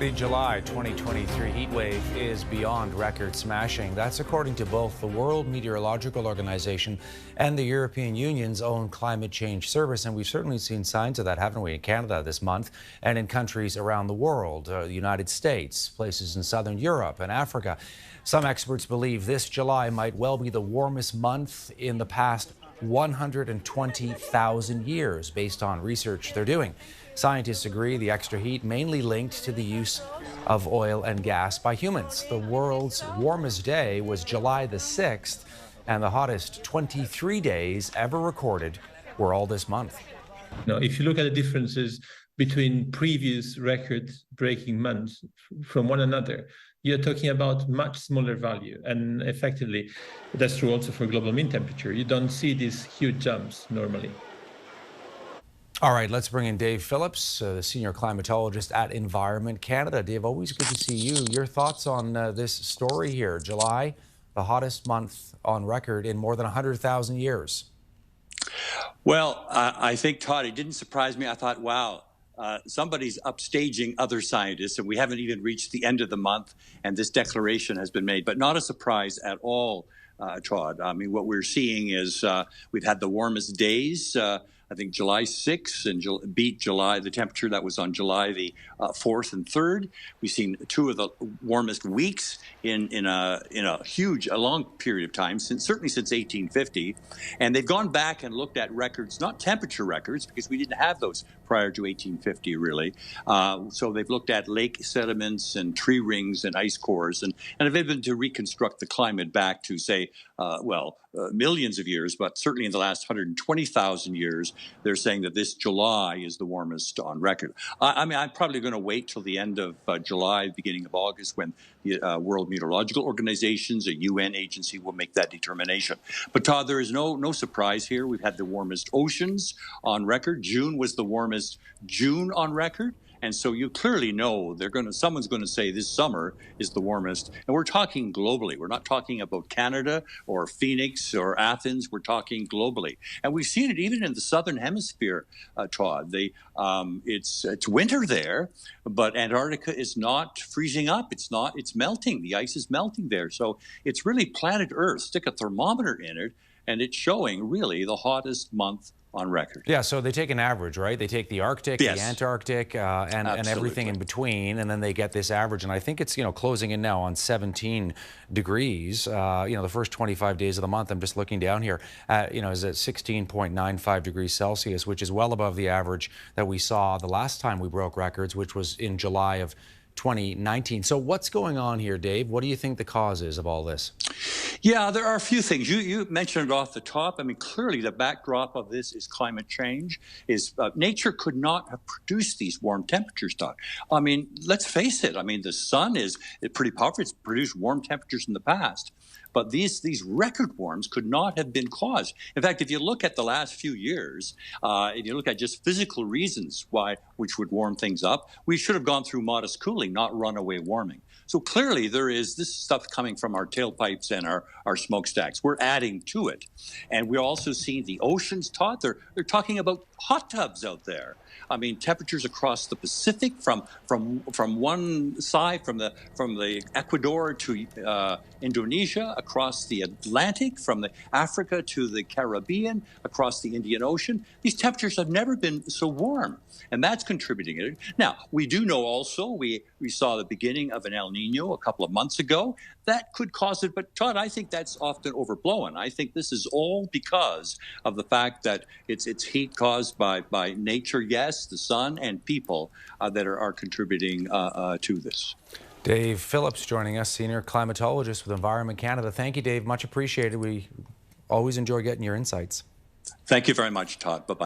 The July 2023 heat wave is beyond record smashing. That's according to both the World Meteorological Organization and the European Union's own Climate Change Service. And we've certainly seen signs of that, haven't we, in Canada this month and in countries around the world, the United States, places in southern Europe and Africa. Some experts believe this July might well be the warmest month in the past 120,000 years, based on research they're doing. Scientists agree the extra heat mainly linked to the use of oil and gas by humans. The world's warmest day was July the 6th, and the hottest 23 days ever recorded were all this month. Now, if you look at the differences between previous record-breaking months from one another, you're talking about much smaller value. And effectively, that's true also for global mean temperature. You don't see these huge jumps normally. All right, let's bring in Dave Phillips, the senior climatologist at Environment Canada. Dave, always good to see you. Your thoughts on this story here. July, the hottest month on record in more than 100,000 years. Well, I think, Todd, it didn't surprise me. I thought, wow, somebody's upstaging other scientists, and we haven't even reached the end of the month, and this declaration has been made. But not a surprise at all, Todd. I mean, what we're seeing is we've had the warmest days. I think July 6th and beat July, the temperature that was on July the 4th and 3rd. We've seen two of the warmest weeks in a long period of time, certainly since 1850. And they've gone back and looked at records, not temperature records, because we didn't have those prior to 1850, really. So they've looked at lake sediments and tree rings and ice cores, and have been able to reconstruct the climate back to, say, millions of years, but certainly in the last 120,000 years, they're saying that this July is the warmest on record. I mean, I'm probably going to wait till the end of July, beginning of August, when the World Meteorological Organizations, a UN agency, will make that determination. But Todd, there is no surprise here. We've had the warmest oceans on record. June was the warmest June on record. And so you clearly know someone's going to say this summer is the warmest. And we're talking globally. We're not talking about Canada or Phoenix or Athens. We're talking globally. And we've seen it even in the southern hemisphere, Todd. It's winter there, but Antarctica is not freezing up. It's melting. The ice is melting there. So it's really planet Earth. Stick a thermometer in it, and it's showing really the hottest month on record. Yeah, so they take an average, right? They take the Arctic, yes, the Antarctic, and everything in between, and then they get this average. And I think it's, closing in now on 17 degrees. The first 25 days of the month, I'm just looking down here, is at 16.95 degrees Celsius, which is well above the average that we saw the last time we broke records, which was in July of 2019. So what's going on here, Dave? What do you think the cause is of all this? Yeah, there are a few things. You mentioned it off the top. I mean, clearly the backdrop of this is climate change. Nature could not have produced these warm temperatures, Doc. I mean, let's face it. I mean, the sun is pretty powerful. It's produced warm temperatures in the past. But these record warms could not have been caused. In fact, if you look at the last few years, and you look at just physical reasons which would warm things up, we should have gone through modest cooling, not runaway warming. So clearly there is this stuff coming from our tailpipes and our smokestacks. We're adding to it. And we're also seeing the oceans, Todd. They're talking about hot tubs out there. I mean, temperatures across the Pacific from one side, from the Ecuador to Indonesia, across the Atlantic, from the Africa to the Caribbean, across the Indian Ocean. These temperatures have never been so warm, and that's contributing to it. Now, we do know also we saw the beginning of an El Nino a couple of months ago. That could cause it, but Todd, I think that's often overblown. I think this is all because of the fact that it's heat caused by nature, yes, the sun, and people that are contributing to this. Dave Phillips joining us, senior climatologist with Environment Canada. Thank you, Dave. Much appreciated. We always enjoy getting your insights. Thank you very much, Todd. Bye-bye.